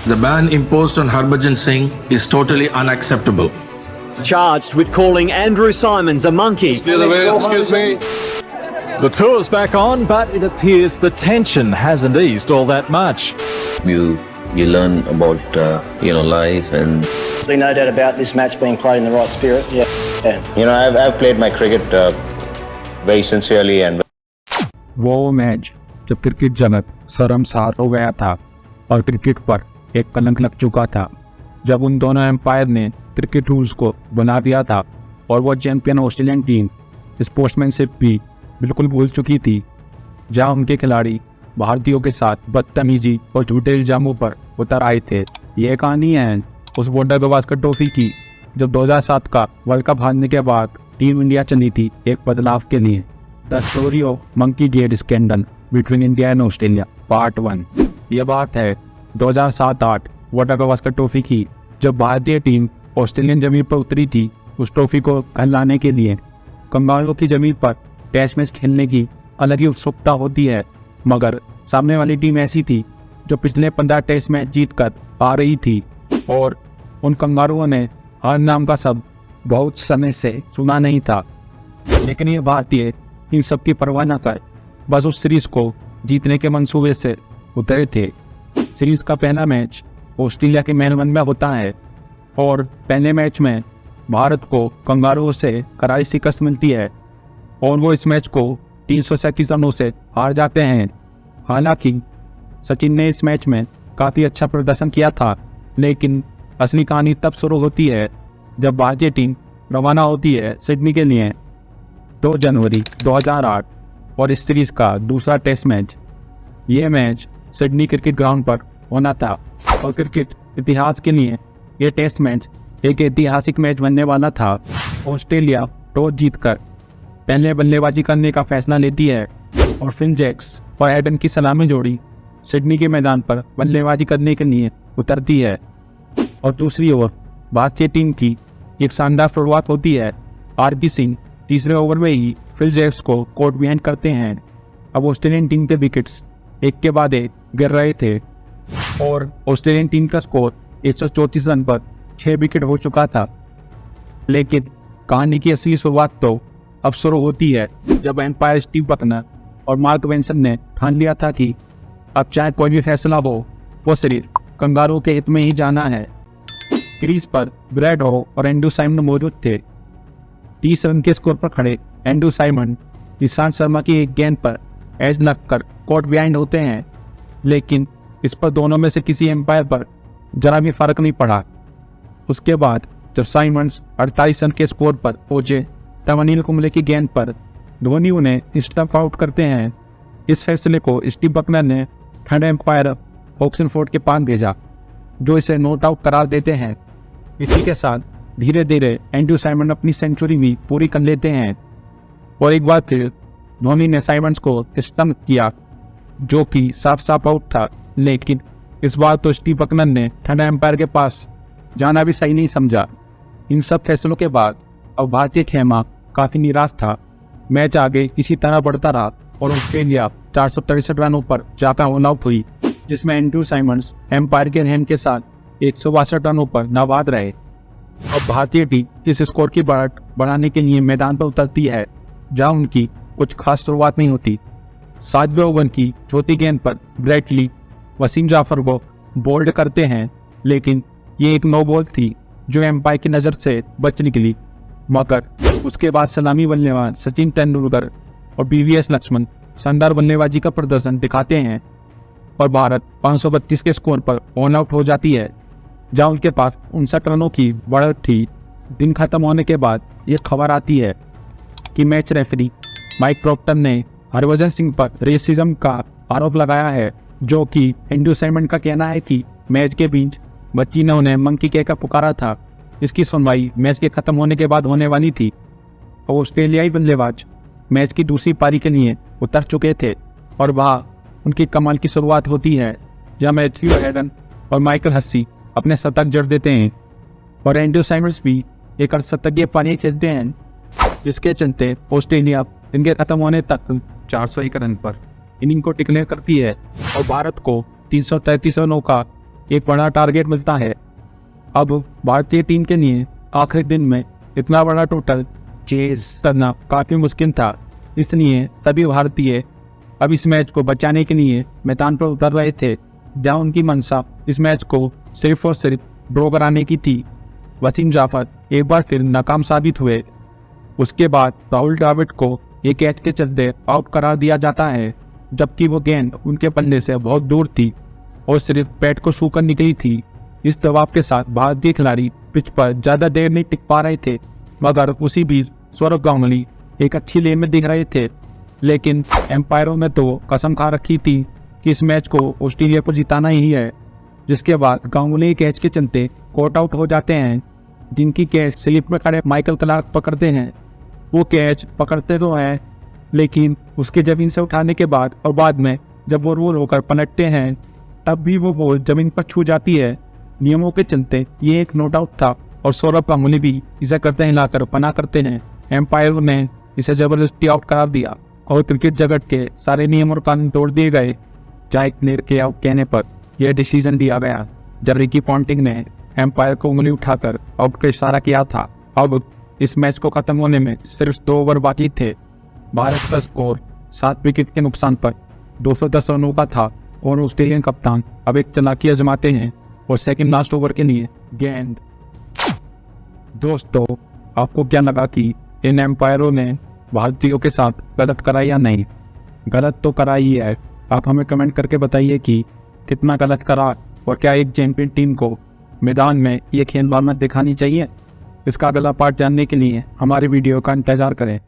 The ban imposed on Harbhajan Singh is totally unacceptable. Charged with calling Andrew Simons a monkey. Excuse me. The tour's back on, but it appears the tension hasn't eased all that much. You learn about life, and No doubt about this match being played in the right spirit. Yeah. I've played my cricket very sincerely and. वो match जब cricket जगत शर्मसार हो गया था और cricket पर एक कलंक लग चुका था, जब उन दोनों एम्पायर ने क्रिकेट रूल्स को बना दिया था और वो चैंपियन ऑस्ट्रेलियन टीम स्पोर्ट्समैनशिप भी बिल्कुल भूल चुकी थी, जहां उनके खिलाड़ी भारतीयों के साथ बदतमीजी और झूठे इल्जामों पर उतर आए थे। ये कहानी है उस बॉर्डर गवास्कर ट्रॉफी की, जब 2007 का वर्ल्ड कप हारने के बाद टीम इंडिया चली थी एक बदलाव के लिए। The story of monkey gate scandal between India and Australia part 1। यह बात है 2007-8 बॉर्डर गवास्कर ट्रॉफी की, जब भारतीय टीम ऑस्ट्रेलियन जमीन पर उतरी थी उस ट्रॉफी को घर लाने के लिए। कंगारुओं की जमीन पर टेस्ट मैच खेलने की अलग ही उत्सुकता होती है, मगर सामने वाली टीम ऐसी थी जो पिछले 15 टेस्ट मैच जीत कर आ रही थी और उन कंगारुओं ने हार नाम का शब्द बहुत समय से सुना नहीं था। लेकिन ये भारतीय इन सब की परवाह न कर बस उस सीरीज को जीतने के मंसूबे से उतरे थे। सीरीज का पहला मैच ऑस्ट्रेलिया के मेलबर्न में होता है और पहले मैच में भारत को कंगारुओं से करारी शिकस्त मिलती है और वो इस मैच को 337 रनों से हार जाते हैं। हालांकि सचिन ने इस मैच में काफ़ी अच्छा प्रदर्शन किया था, लेकिन असली कहानी तब शुरू होती है जब भारतीय टीम रवाना होती है सिडनी के लिए 2 जनवरी 2008 और इस सीरीज का दूसरा टेस्ट मैच। ये मैच सिडनी क्रिकेट ग्राउंड पर होना था और क्रिकेट इतिहास के लिए ये टेस्ट मैच एक ऐतिहासिक मैच बनने वाला था। ऑस्ट्रेलिया टॉस जीतकर पहले बल्लेबाजी करने का फैसला लेती है और फिल जैक्स और एडन की सलामी जोड़ी सिडनी के मैदान पर बल्लेबाजी करने के लिए उतरती है और दूसरी ओर भारतीय टीम की एक शानदार शुरुआत होती है। आरपी सिंह तीसरे ओवर में ही फिल जैक्स को कोर्ट बिहाइंड करते हैं। अब ऑस्ट्रेलियन टीम के विकेट्स एक के बाद एक गिर रहे थे और ऑस्ट्रेलियन टीम का स्कोर 134 रन पर 6 विकेट हो चुका था। लेकिन कहानी की असली शुरुआत तो अब शुरू होती है जब एम्पायर स्टीव बकनर और मार्क वेंसन ने ठान लिया था कि अब चाहे कोई भी फैसला हो वो सिर्फ कंगारुओं के हित में ही जाना है। क्रीज पर ब्रैड हो और एंड्रू साइमन मौजूद थे। 30 रन के स्कोर पर खड़े एंड्रू साइमन ईशांत शर्मा की एक गेंद पर एज लगकर कोर्ट बिहाइंड होते हैं, लेकिन इस पर दोनों में से किसी एम्पायर पर जरा भी फर्क नहीं पड़ा। उसके बाद जब साइमंस 48 रन के स्कोर पर पहुंचे तब अनिल कुंबले की गेंद पर धोनी उन्हें स्टंप आउट करते हैं। इस फैसले को स्टीव बकनर ने थर्ड एम्पायर ऑक्सनफोर्ड के पास भेजा, जो इसे नॉट आउट करार देते हैं। इसी के साथ धीरे धीरे एंड्रू साइमन अपनी सेंचुरी भी पूरी कर लेते हैं और एक बार फिर धोनी ने साइमंस को स्टंप किया, जो कि साफ साफ आउट था। लेकिन इस बार तो स्टीव बकनर ने थर्ड एम्पायर के पास जाना भी सही नहीं समझा। इन सब फैसलों के बाद अब भारतीय खेमा काफ़ी निराश था। मैच आगे इसी तरह बढ़ता रहा और ऑस्ट्रेलिया 463 रनों पर जाकर ऑल आउट हुई, जिसमें एंड्रू साइमंस एम्पायर के रहम के साथ 162 रनों पर नाबाद रहे। अब भारतीय टीम इस स्कोर की बढ़त बढ़ाने के लिए मैदान पर उतरती है, जहां उनकी कुछ खास शुरुआत नहीं होती। 7वें ओवर की चौथी गेंद पर ब्रेटली वसीम जाफर को बोल्ड करते हैं, लेकिन ये एक नो बॉल थी जो एम्पायर की नज़र से बच निकली। मगर उसके बाद सलामी बल्लेबाज सचिन तेंदुलकर और बीवीएस लक्ष्मण शानदार बल्लेबाजी का प्रदर्शन दिखाते हैं और भारत 532 के स्कोर पर ऑल आउट हो जाती है, जहां उनके पास 59 रनों की बढ़त थी। दिन खत्म होने के बाद ये खबर आती है कि मैच रेफरी माइक प्रॉक्टर ने हरभजन सिंह पर रेसिज्म का आरोप लगाया है, जो कि एंड्रू साइमन का कहना है कि मैच के बीच बच्ची ने उन्हें मंकी कहकर पुकारा था। इसकी सुनवाई मैच के खत्म होने के बाद होने वाली थी और ऑस्ट्रेलियाई बल्लेबाज मैच की दूसरी पारी के लिए उतर चुके थे और वहाँ उनकी कमाल की शुरुआत होती है, जहाँ मैथ्यू हेडन और माइकल हस्सी अपने शतक जड़ देते हैं और एंड्रू साइमंस भी एक अर्धशतकीय पारी खेलते हैं, जिसके चलते ऑस्ट्रेलिया इनके खत्म होने तक 401 रन पर इनिंग को डिक्लेयर करती है और भारत को 333 रनों का एक बड़ा टारगेट मिलता है। अब भारतीय टीम के लिए आखिरी दिन में इतना बड़ा टोटल चेज करना काफ़ी मुश्किल था, इसलिए सभी भारतीय अब इस मैच को बचाने के लिए मैदान पर उतर रहे थे, जहां उनकी मंशा इस मैच को सिर्फ और सिर्फ ड्रॉ कराने की थी। वसीम जाफर एक बार फिर नाकाम साबित हुए। उसके बाद राहुल द्रविड़ को एक कैच के चलते आउट करार दिया जाता है, जबकि वो गेंद उनके पल्ले से बहुत दूर थी और सिर्फ पैड को छूकर निकली थी। इस दबाव के साथ भारतीय खिलाड़ी पिच पर ज़्यादा देर नहीं टिक पा रहे थे, मगर उसी बीच सौरभ गांगुली एक अच्छी लेन में दिख रहे थे। लेकिन एम्पायरों ने तो कसम खा रखी थी कि इस मैच को ऑस्ट्रेलिया को जिताना ही है, जिसके बाद गांगुली कैच के चलते कॉट आउट हो जाते हैं, जिनकी कैच स्लिप में खड़े माइकल क्लार्क पकड़ते हैं। वो कैच पकड़ते तो हैं, लेकिन उसके जमीन से उठाने के बाद और बाद में जब वो रोल होकर पलटते हैं, तब भी वो बॉल जमीन पर छू जाती है। नियमों के चलते ये एक नोट आउट था और सौरभ गांगुली भी इसे करते हिलाकर पना करते हैं। एम्पायर ने इसे जबरदस्ती आउट करार दिया और क्रिकेट जगत के सारे नियम और कानून तोड़ दिए गए। जायक प्लेयर के आउट कहने पर यह डिसीजन दिया गया, जब रिकी पॉन्टिंग ने एम्पायर को उंगली उठाकर आउट का इशारा किया था। अब इस मैच को खत्म होने में सिर्फ 2 ओवर बाकी थे। भारत का स्कोर 7 विकेट के नुकसान पर 210 रनों का था और ऑस्ट्रेलियन कप्तान अब एक चालाकी आजमाते हैं और सेकंड लास्ट ओवर के लिए गेंद। दोस्तों, आपको क्या लगा कि इन एम्पायरों ने भारतीयों के साथ गलत करा या नहीं? गलत तो करा ही है। आप हमें कमेंट करके बताइए कि कितना गलत करा और क्या एक चैंपियन टीम को मैदान में ये खेल भावना दिखानी चाहिए। इसका अगला पार्ट जानने के लिए हमारे वीडियो का इंतजार करें।